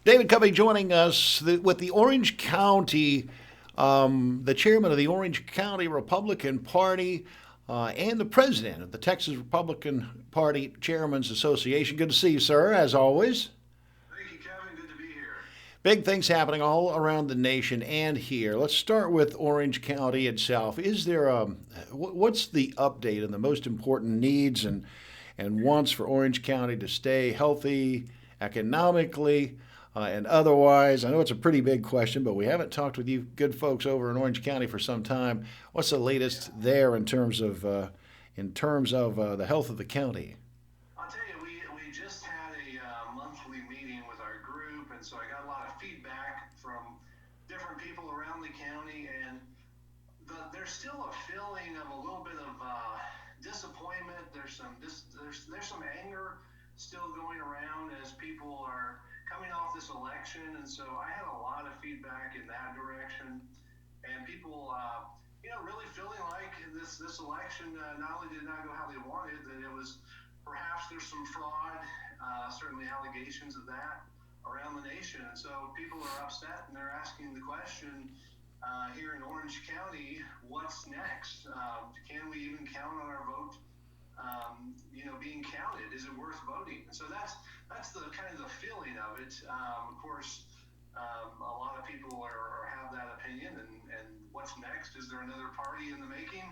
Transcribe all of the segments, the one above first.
David Covey joining us with the Orange County, the chairman of the Orange County Republican Party, and the president of the Texas Republican Party Chairman's Association. Good to see you, sir, as always. Thank you, Kevin. Good to be here. Big things happening all around the nation and here. Let's start with Orange County itself. Is there what's the update on the most important needs and wants for Orange County to stay healthy economically and otherwise? I know it's a pretty big question, but we haven't talked with you good folks over in Orange County for some time. What's the latest there in terms of the health of the county? I'll tell you, we just had a monthly meeting with our group, and so I got a lot of feedback from different people around the county, and there's still a feeling of a little bit of disappointment. There's some anger still going around as people are coming off this election, and so I had a lot of feedback in that direction, and people, really feeling like this election not only did not go how they wanted, that it was perhaps there's some fraud, certainly allegations of that around the nation, and so people are upset and they're asking the question here in Orange County, what's next? Can we even count on our vote? Being counted, is it worth voting? And so that's the kind of the feeling of it. Of course, a lot of people have that opinion, and what's next? Is there another party in the making?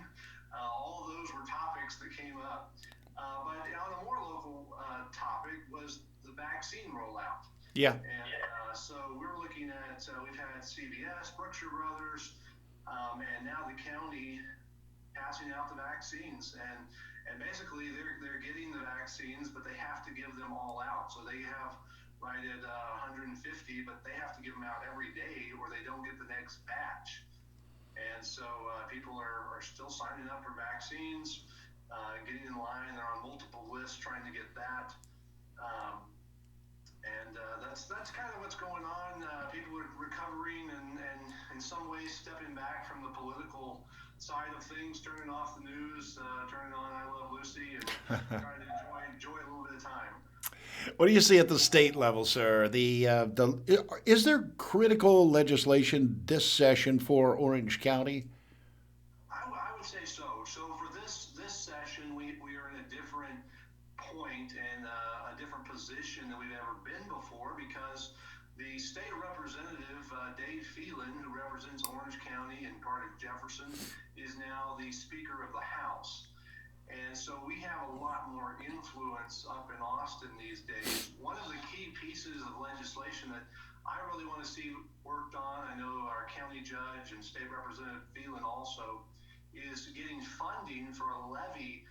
All of those were topics that came up. But on a more local topic was the vaccine rollout. Yeah. And so we're looking at, we've had CVS, Brookshire Brothers, and now the county passing out the vaccines. And basically they're getting the vaccines, but they have to give them all out. So they have right at 150, but they have to give them out every day or they don't get the next batch. And so people are still signing up for vaccines, getting in line. They're on multiple lists trying to get that. That's kind of what's going on. People are recovering and in some ways stepping back from the political side of things, turning off the news, turning on I Love Lucy, and trying to enjoy a little bit of time. What do you see at the state level, sir? Is there critical legislation this session for Orange County? I would say so. So for this session, we are in a different point and a different position than we've ever been before because the state representative, Dave Phelan, who represents Orange County and part of Jefferson, is now the Speaker of the House. And so we have a lot more influence up in Austin these days. One of the key pieces of legislation that I really want to see worked on, I know our county judge and state representative Phelan also, is getting funding for a levy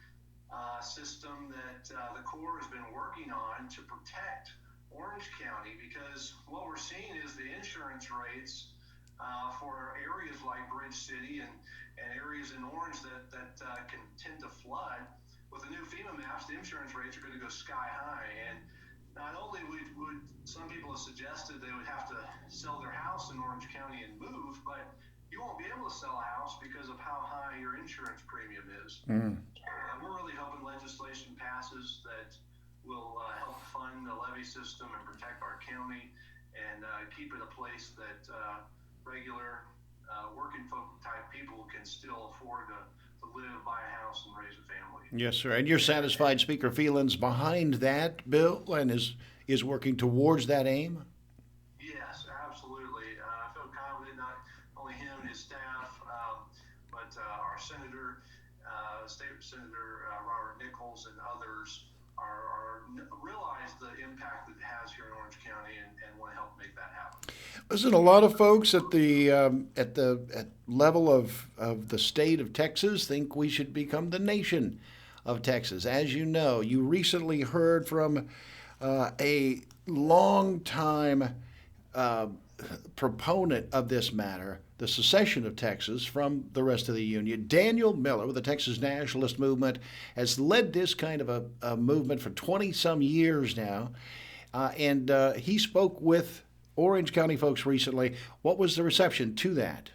system that the Corps has been working on to protect Orange County, because what we're seeing is the insurance rates for areas like Bridge City and areas in Orange that can tend to flood. With the new FEMA maps, the insurance rates are going to go sky high. And not only would some people have suggested they would have to sell their house in Orange County and move, but you won't be able to sell a house because of how high your insurance premium is. Mm. We're really hoping legislation passes that will help fund the levy system and protect our county and keep it a place that regular working folk type people can still afford to live, buy a house, and raise a family. Yes, sir. And you're satisfied Speaker Phelan's behind that bill and is working towards that aim? Yes, absolutely. I feel confident not only him and his staff, but our senator, State Senator Robert Nichols, and others realize the impact that it has here in Orange County and want to help make that happen. Listen, a lot of folks at the level of the state of Texas think we should become the nation of Texas. As you know, you recently heard from a long time proponent of this matter, the secession of Texas from the rest of the Union. Daniel Miller with the Texas Nationalist Movement has led this kind of a movement for 20-some years now, and he spoke with Orange County folks recently. What was the reception to that?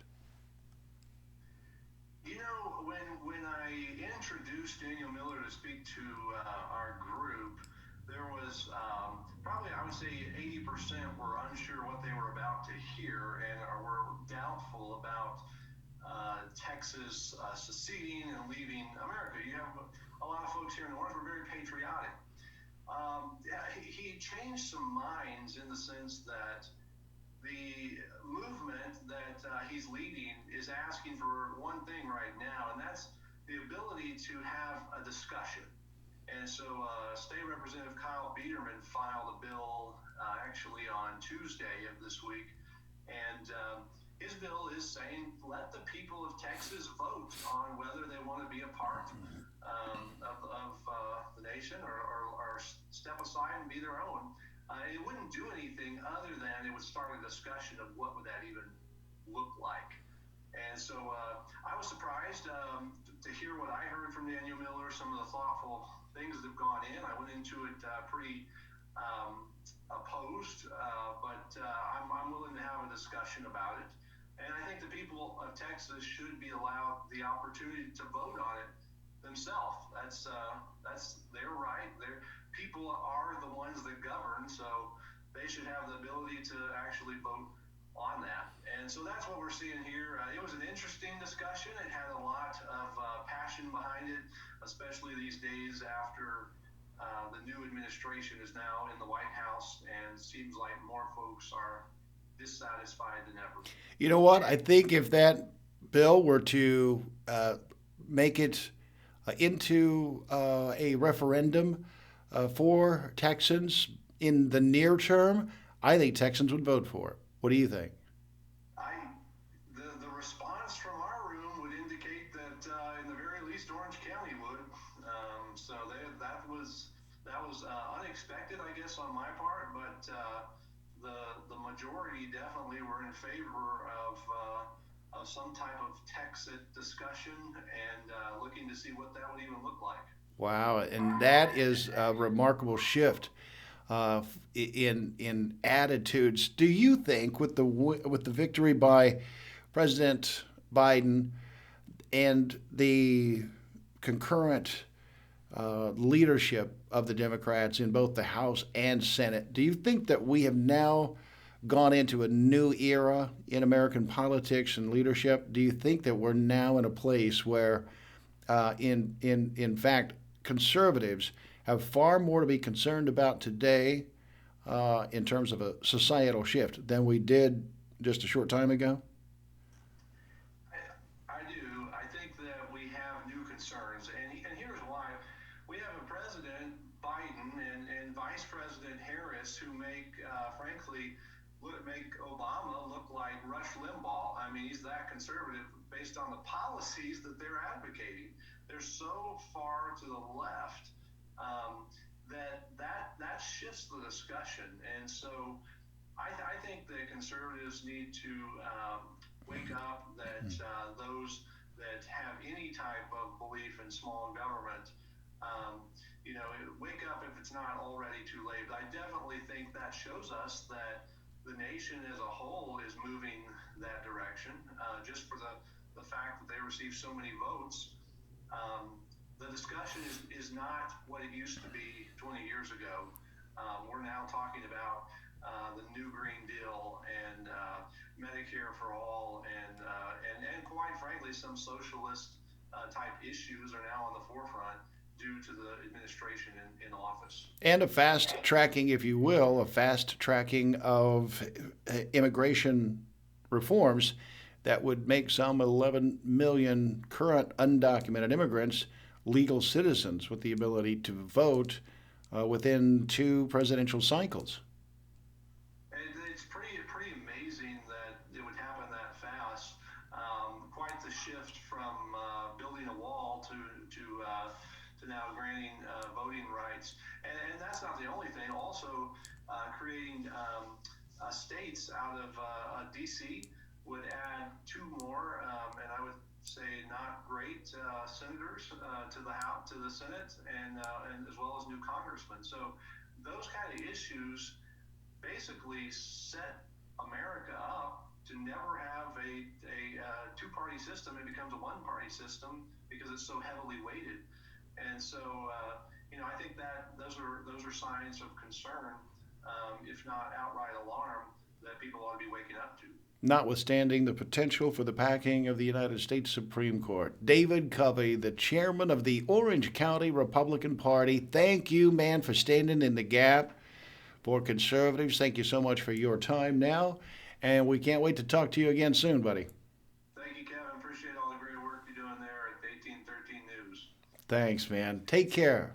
When I introduced Daniel Miller to speak to our group, there was probably, I would say, 80% were were unsure what they were about to hear and were doubtful about Texas seceding and leaving America. You have a lot of folks here in the North who are very patriotic. Yeah, he changed some minds in the sense that the movement that he's leading is asking for one thing right now, and that's the ability to have a discussion. And so, State Representative Kyle Biederman filed a bill actually on Tuesday of this week, and his bill is saying let the people of Texas vote on whether they want to be a part of the nation or step aside and be their own. It wouldn't do anything other than it would start a discussion of what would that even look like. And so I was surprised to hear what I heard from Daniel Miller, some of the thoughtful things that have gone in. I went into it pretty opposed, but I'm willing to have a discussion about it. And I think the people of Texas should be allowed the opportunity to vote on it themselves. That's their right. Their people are the ones that govern, so they should have the ability to actually vote on that. And so that's what we're seeing here. It was an interesting discussion. It had a lot of passion behind it, especially these days after the new administration is now in the White House, and seems like more folks are dissatisfied than ever. You know what? I think if that bill were to make it into a referendum for Texans in the near term, I think Texans would vote for it. What do you think? I the response from our room would indicate that in the very least Orange County would. So that was unexpected, I guess, on my part, but the majority definitely were in favor of some type of Texit discussion and looking to see what that would even look like. Wow, and that is a remarkable shift in attitudes. Do you think with the victory by President Biden and the concurrent leadership of the Democrats in both the House and Senate, do you think that we have now gone into a new era in American politics and leadership? Do you think that we're now in a place where, in fact, conservatives have far more to be concerned about today in terms of a societal shift than we did just a short time ago? I do. I think that we have new concerns, and here's why. We have a President Biden and Vice President Harris who frankly, make Obama look like Rush Limbaugh. I mean, he's that conservative based on the policies that they're advocating. They're so far to the left that shifts the discussion, and so I think the conservatives need to wake up that those that have any type of belief in small government, um, wake up if it's not already too late. But I definitely think that shows us that the nation as a whole is moving that direction, just for the fact that they receive so many votes. The discussion is not what it used to be 20 years ago. We're now talking about the new Green Deal and Medicare for all, and quite frankly, some socialist type issues are now on the forefront due to the administration in office. And a fast tracking, if you will, a fast tracking of immigration reforms that would make some 11 million current undocumented immigrants legal citizens with the ability to vote within two presidential cycles. It's pretty amazing that it would happen that fast. Quite the shift from building a wall to now granting voting rights, and that's not the only thing. Also, creating states out of D.C. would add two more, and I would say not great senators to the Senate, and as well as new congressmen. So those kind of issues basically set America up to never have a two-party system. It becomes a one-party system because it's so heavily weighted. And so, I think that those are signs of concern, if not outright alarm. people ought to be waking up to. Notwithstanding the potential for the packing of the United States Supreme Court. David Covey, the chairman of the Orange County Republican Party, thank you, man, for standing in the gap for conservatives. Thank you so much for your time now, and we can't wait to talk to you again soon, buddy. Thank you, Kevin. Appreciate all the great work you're doing there at 1813 News. Thanks, man. Take care.